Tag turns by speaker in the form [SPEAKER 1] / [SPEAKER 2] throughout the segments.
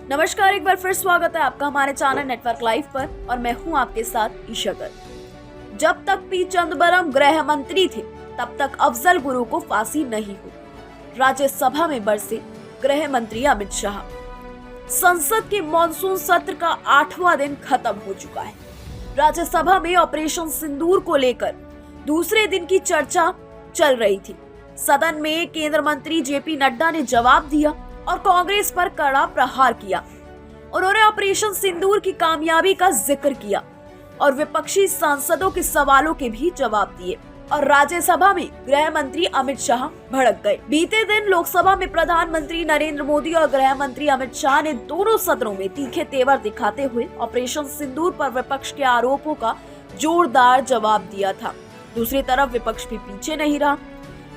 [SPEAKER 1] नमस्कार, एक बार फिर स्वागत है आपका हमारे चैनल नेटवर्क लाइव पर और मैं हूं आपके साथ ईशा गर्ग। जब तक पी चिदंबरम गृह मंत्री थे तब तक अफजल गुरु को फांसी नहीं हुई। राज्यसभा में बरसे गृह मंत्री अमित शाह। संसद के मॉनसून सत्र का 8वां दिन खत्म हो चुका है। राज्यसभा में ऑपरेशन सिंदूर को लेकर दूसरे दिन की चर्चा चल रही थी। सदन में केंद्रीय मंत्री जेपी नड्डा ने जवाब दिया और कांग्रेस पर कड़ा प्रहार किया। उन्होंने ऑपरेशन सिंदूर की कामयाबी का जिक्र किया और विपक्षी सांसदों के सवालों के भी जवाब दिए और राज्यसभा में गृह मंत्री अमित शाह भड़क गए। बीते दिन लोकसभा में प्रधानमंत्री नरेंद्र मोदी और गृह मंत्री अमित शाह ने दोनों सदनों में तीखे तेवर दिखाते हुए ऑपरेशन सिंदूर पर विपक्ष के आरोपों का जोरदार जवाब दिया था। दूसरी तरफ विपक्ष भी पीछे नहीं रहा।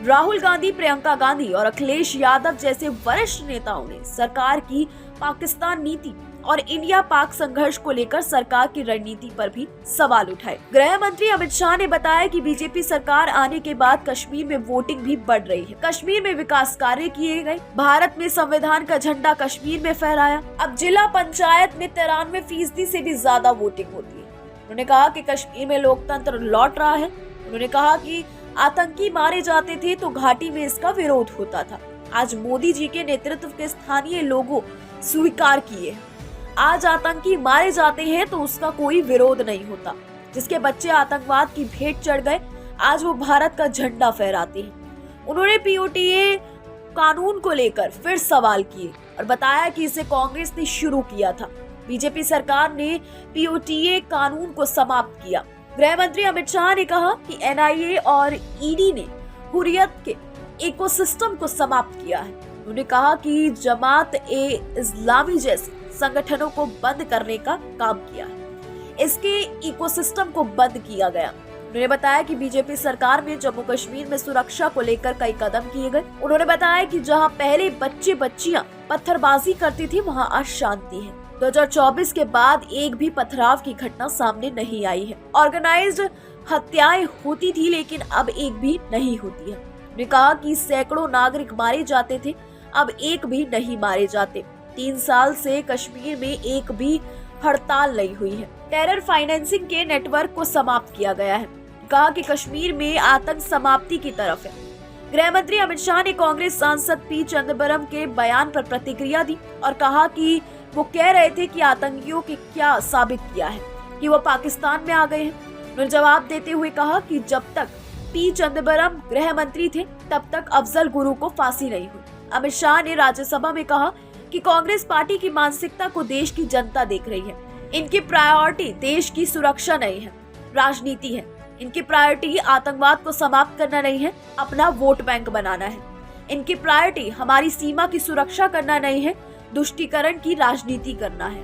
[SPEAKER 1] राहुल गांधी, प्रियंका गांधी और अखिलेश यादव जैसे वरिष्ठ नेताओं ने सरकार की पाकिस्तान नीति और इंडिया पाक संघर्ष को लेकर सरकार की रणनीति पर भी सवाल उठाए। गृह मंत्री अमित शाह ने बताया कि बीजेपी सरकार आने के बाद कश्मीर में वोटिंग भी बढ़ रही है। कश्मीर में विकास कार्य किए गए। भारत में संविधान का झंडा कश्मीर में फहराया। अब जिला पंचायत में 93% से भी ज्यादा वोटिंग होती है। उन्होंने कहा कि कश्मीर में लोकतंत्र लौट रहा है। उन्होंने कहा कि आतंकी मारे जाते थे तो घाटी में इसका विरोध होता था। आज मोदी जी के नेतृत्व के स्थानीय लोगों स्वीकार किए। आज आतंकी मारे जाते हैं तो उसका कोई विरोध नहीं होता। जिसके बच्चे आतंकवाद की भेंट चढ़ गए, आज वो भारत का झंडा फहराते हैं। उन्होंने पीओटीए कानून को लेकर फिर सवाल किए और बताया कि इसे कांग्रेस ने शुरू किया था। बीजेपी सरकार ने पीओटीए कानून को समाप्त किया। गृह मंत्री अमित शाह ने कहा कि एनआईए और ईडी ने हुर्रियत के इकोसिस्टम को समाप्त किया है। उन्होंने कहा कि जमात ए इस्लामी जैसे संगठनों को बंद करने का काम किया है। इसके इकोसिस्टम को बंद किया गया। उन्होंने बताया कि बीजेपी सरकार में जम्मू कश्मीर में सुरक्षा को लेकर कई कदम किए गए। उन्होंने बताया कि जहां पहले बच्चे बच्चियां पत्थरबाजी करती थी, वहां आज शांति है। 2024 के बाद एक भी पथराव की घटना सामने नहीं आई है। ऑर्गेनाइज्ड हत्याएं होती थी लेकिन अब एक भी नहीं होती है। उन्होंने कहा कि सैकड़ों नागरिक मारे जाते थे, अब एक भी नहीं मारे जाते। 3 साल से कश्मीर में एक भी हड़ताल नहीं हुई है। टेरर फाइनेंसिंग के नेटवर्क को समाप्त किया गया है। कहा कि कश्मीर में आतंक समाप्ति की तरफ है। गृह मंत्री अमित शाह ने कांग्रेस सांसद पी चिदंबरम के बयान पर प्रतिक्रिया दी और कहा कि वो कह रहे थे कि आतंकियों के क्या साबित किया है कि वो पाकिस्तान में आ गए हैं। उन्होंने जवाब देते हुए कहा कि जब तक पी चिदंबरम गृह मंत्री थे तब तक अफजल गुरु को फांसी नहीं हुई। अमित शाह ने राज्यसभा में कहा कि कांग्रेस पार्टी की मानसिकता को देश की जनता देख रही है। इनकी प्रायोरिटी देश की सुरक्षा नहीं है, राजनीति है। इनकी प्रायोरिटी आतंकवाद को समाप्त करना नहीं है, अपना वोट बैंक बनाना है। इनकी प्रायोरिटी हमारी सीमा की सुरक्षा करना नहीं है, तुष्टीकरण की राजनीति करना है।